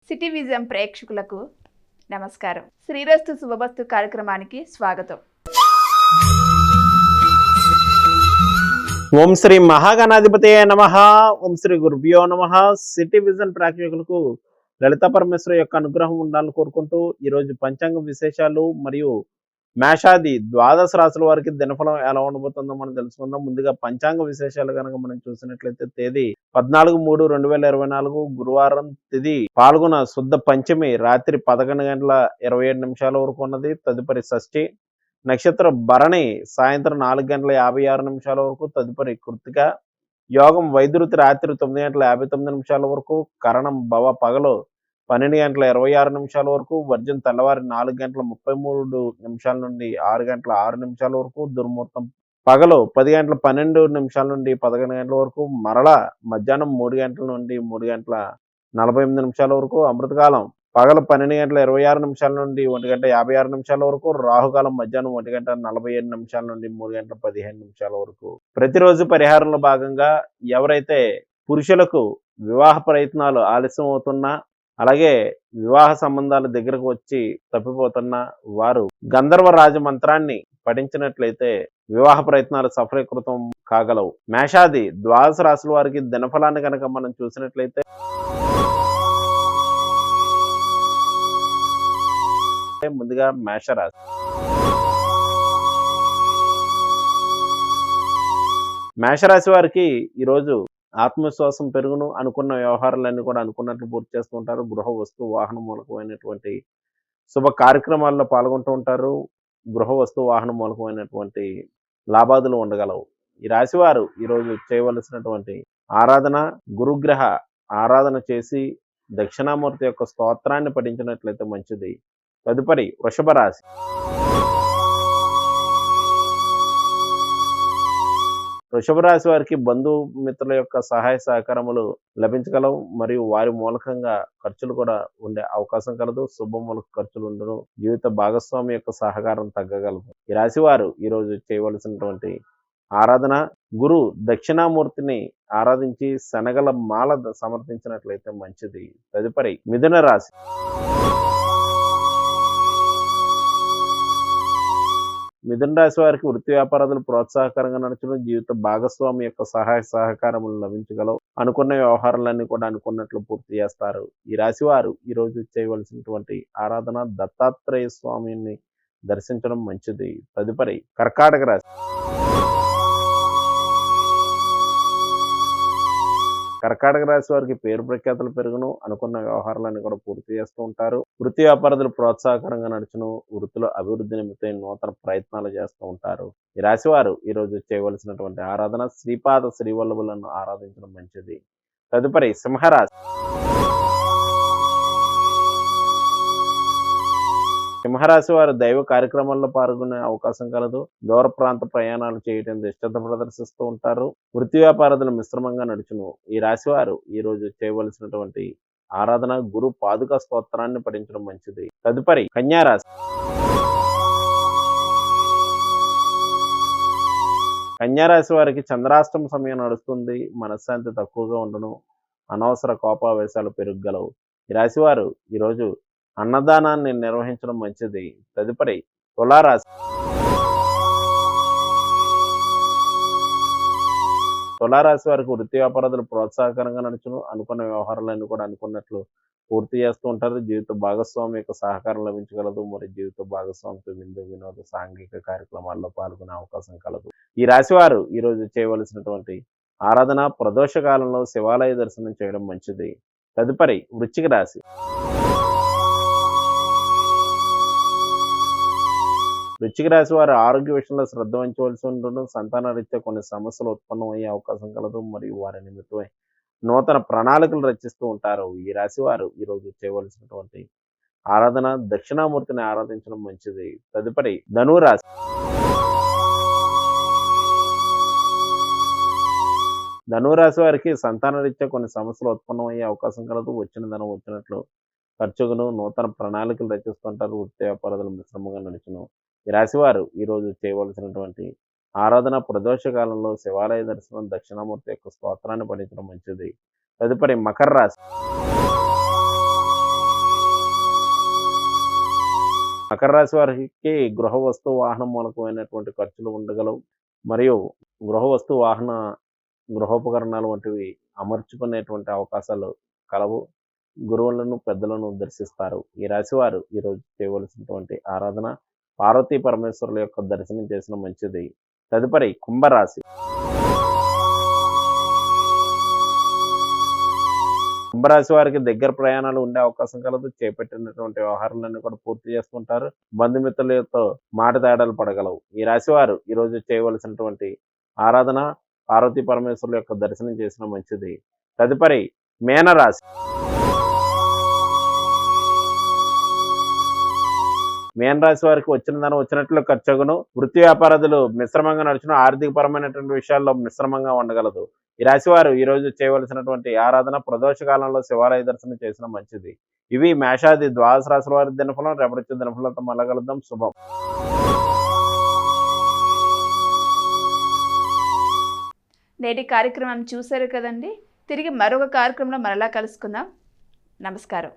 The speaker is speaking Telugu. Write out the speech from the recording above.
సిటీ విజన్ ప్రేక్షకులకు నమస్కారం. శ్రీరస్తు శుభమస్తు కార్యక్రమానికి స్వాగతం. ఓం శ్రీ మహాగణాధిపతయే నమః. ఓం శ్రీ గురుభ్యో నమః. సిటీ విజన్ ప్రేక్షకులకు లలిత పరమేశ్వరి యొక్క అనుగ్రహం ఉండాలని కోరుకుంటూ ఈరోజు పంచాంగ విశేషాలు మరియు మేషాది ద్వాదశ రాశుల వారికి దినఫలం ఎలా ఉండబోతుందో మనం తెలుసుకుందాం. ముందుగా పంచాంగ విశేషాలు కనుక మనం చూసినట్లయితే తేదీ 14/3/2024 గురువారం, తిథి పాల్గొన శుద్ధ పంచమి రాత్రి 11:27 వరకు ఉన్నది. తదుపరి షష్ఠి నక్షత్ర భరణి సాయంత్రం 4:56 వరకు. తదుపరి కృత్తిక యోగం వైద్యుతి రాత్రి 9:59 వరకు. కరణం భవ పగలు 12:26 వరకు. వర్జం తెల్లవారి 4:33 నుండి 6:06 వరకు. దుర్ముహూర్తం పగలు 10:12 నుండి 11 గంటల వరకు. మరలా మధ్యాహ్నం 3 గంటల నుండి 3:48 వరకు. అమృతకాలం పగలు 12:26 నుండి 1:56 వరకు. రాహుకాలం మధ్యాహ్నం 1:47 నుండి 3:15 వరకు. ప్రతిరోజు పరిహారంలో భాగంగా ఎవరైతే పురుషులకు వివాహ ప్రయత్నాలు ఆలస్యం అవుతున్నా, అలాగే వివాహ సంబంధాల దగ్గరకు వచ్చి తప్పిపోతున్న వారు గంధర్వ రాజ మంత్రాన్ని పఠించినట్లయితే వివాహ ప్రయత్నాలు సఫలీకృతం కాగలవు. మేషాది ద్వాదశ రాశుల వారికి దినఫలాన్ని కనుక మనం చూసినట్లయితే ముందుగా మేషరాశి. మేషరాశి వారికి ఈరోజు ఆత్మవిశ్వాసం పెరుగును. అనుకున్న వ్యవహారాలన్నీ కూడా అనుకున్నట్లు పూర్తి చేస్తూ ఉంటారు. గృహ వస్తు వాహన మూలకమైనటువంటి శుభ కార్యక్రమాల్లో పాల్గొంటూ ఉంటారు. గృహ వస్తు వాహన మూలకమైనటువంటి లాభాదులు ఉండగలవు. ఈ రాశివారు ఈరోజు చేయవలసినటువంటి ఆరాధన గురుగ్రహ ఆరాధన చేసి దక్షిణామూర్తి యొక్క స్తోత్రాన్ని పఠించినట్లయితే మంచిది. తదుపరి వృషభ రాశి. వృషభ రాశి వారికి బంధుమిత్రుల యొక్క సహాయ సహకారములు లభించగలవు మరియు వారి మూలకంగా ఖర్చులు కూడా ఉండే అవకాశం కలదు. శుభమూలక ఖర్చులు ఉండను. జీవిత భాగస్వామి యొక్క సహకారం తగ్గగలదు. ఈ రాశి వారు ఈరోజు చేయవలసినటువంటి ఆరాధన గురు దక్షిణామూర్తిని ఆరాధించి శనగల మాల సమర్పించినట్లయితే మంచిది. తదుపరి మిథున రాశి. మిథున రాశి వారికి వృత్తి వ్యాపారాలు ప్రోత్సాహకరంగా నడుచును. జీవిత భాగస్వామి యొక్క సహాయ సహకారములు లభించగలవు. అనుకున్న వ్యవహారాలన్నీ కూడా అనుకున్నట్లు పూర్తి చేస్తారు. ఈ రాశి వారు ఈరోజు చేయవలసినటువంటి ఆరాధన దత్తాత్రేయ స్వామిని దర్శించడం మంచిది. తదుపరి కర్కాటక రాశి. కర్కాటక రాశి వారికి పేరు ప్రఖ్యాతులు పెరుగును. అనుకున్న వ్యవహారాలన్నీ కూడా పూర్తి చేస్తూ ఉంటారు. వృత్తి వ్యాపారాలు ప్రోత్సాహకరంగా నడుచును. వృత్తిలో అభివృద్ధి నిమిత్తం నూతన ప్రయత్నాలు చేస్తూ ఉంటారు. ఈ రాశి వారు ఈరోజు చేయవలసినటువంటి ఆరాధన శ్రీపాద శ్రీవల్లభులను ఆరాధించడం మంచిది. తదుపరి సింహరాశి. సింహరాశి వారు దైవ కార్యక్రమాల్లో పాల్గొనే అవకాశం కలదు. దూర ప్రాంత ప్రయాణాలు చేయడం ఇష్టత ప్రదర్శిస్తూ ఉంటారు. వృత్తి వ్యాపారాలు మిశ్రమంగా నడుచును. ఈ రాశి వారు ఈరోజు చేయవలసినటువంటి ఆరాధన గురు పాదుక స్తోత్రాన్ని పఠించడం మంచిది. తదుపరి కన్యారాశి. కన్యారాశి వారికి చంద్రాష్టమ సమయం నడుస్తుంది. మనశ్శాంతి తక్కువగా ఉండను. అనవసర కోపావేశాలు పెరుగలవు. ఈ రాశి వారు ఈరోజు అన్నదానాన్ని నిర్వహించడం మంచిది. తదుపరి తులారాశి. తులారాశి వారికి వృత్తి వ్యాపారాలు ప్రోత్సాహకరంగా నడుచును. అనుకున్న వ్యవహారాలన్నీ కూడా అనుకున్నట్లు పూర్తి చేస్తూ ఉంటారు. జీవిత భాగస్వామి యొక్క సహకారం లభించగలదు. మరి జీవిత భాగస్వామితో విందు వినోద సాంఘిక కార్యక్రమాల్లో పాల్గొనే అవకాశం కలదు. ఈ రాశి వారు ఈరోజు చేయవలసినటువంటి ఆరాధన ప్రదోష కాలంలో శివాలయ దర్శనం చేయడం మంచిది. తదుపరి వృశ్చిక రాశి. వృశ్చిక రాశి వారు ఆరోగ్య విషయంలో శ్రద్ధ వహించవలసి ఉంటుంది. సంతాన రీత్యా కొన్ని సమస్యలు ఉత్పన్నమయ్యే అవకాశం కలదు. మరియు వారి నిమిత్తమై నూతన ప్రణాళికలు రచిస్తూ ఉంటారు. ఈ రాశి వారు ఈరోజు చేయవలసినటువంటి ఆరాధన దక్షిణామూర్తిని ఆరాధించడం మంచిది. తదుపరి ధనురాశి. ధనురాశి వారికి సంతాన రీత్యా కొన్ని సమస్యలు ఉత్పన్నమయ్యే అవకాశం కలదు. వచ్చిన ధనం వచ్చినట్లు ఖర్చును నూతన ప్రణాళికలు రచిస్తుంటారు. వృత్తి వ్యాపారాలు మిశ్రమంగా నడుచును. ఈ రాశివారు ఈరోజు చేయవలసినటువంటి ఆరాధన ప్రదోష కాలంలో శివాలయ దర్శనం దక్షిణామూర్తి యొక్క స్తోత్రాన్ని పఠించడం మంచిది. తదుపరి మకర రాశి. మకర రాశి వారికి గృహ వస్తు వాహనం మూలకమైనటువంటి ఖర్చులు ఉండగలవు. మరియు గృహ వస్తు వాహన గృహోపకరణాలు వంటివి అమర్చుకునేటువంటి అవకాశాలు కలవు. గురువులను పెద్దలను దర్శిస్తారు. ఈ రాశి వారు ఈరోజు చేయవలసినటువంటి ఆరాధన పార్వతీ పరమేశ్వరుల యొక్క దర్శనం చేసిన మంచిది. తదుపరి కుంభరాశి. కుంభరాశి వారికి దగ్గర ప్రయాణాలు ఉండే అవకాశం కలదు. చేపట్టినటువంటి వ్యవహారాలన్నీ కూడా పూర్తి చేసుకుంటారు. బంధుమిత్రులతో మాట తేడాలు పడగలవు. ఈ రాశి వారు ఈరోజు చేయవలసినటువంటి ఆరాధన పార్వతీ పరమేశ్వరుల యొక్క దర్శనం చేసిన మంచిది. తదుపరి మీనరాశి. మీనరాశి వారికి వచ్చిన ధనం వచ్చినట్లు ఖర్చుగును. వృత్తి వ్యాపారాదులు మిశ్రమంగా నడుచును. ఆర్థిక పరమైనటువంటి విషయాల్లో మిశ్రమంగా ఉండగలదు. ఈ రాశి వారు ఈరోజు చేయవలసినటువంటి ఆరాధన ప్రదోష కాలంలో శివాలయ దర్శనం చేసిన మంచిది. ఇవి మేషాది ద్వాదశ రాశుల వారి దినఫలం. రేపటి దినఫలంతో మళ్ళా కలుద్దాం. శుభం. నేటి కార్యక్రమం చూశారు కదండి. తిరిగి మరొక కార్యక్రమంలో మరలా కలుసుకుందాం. నమస్కారం.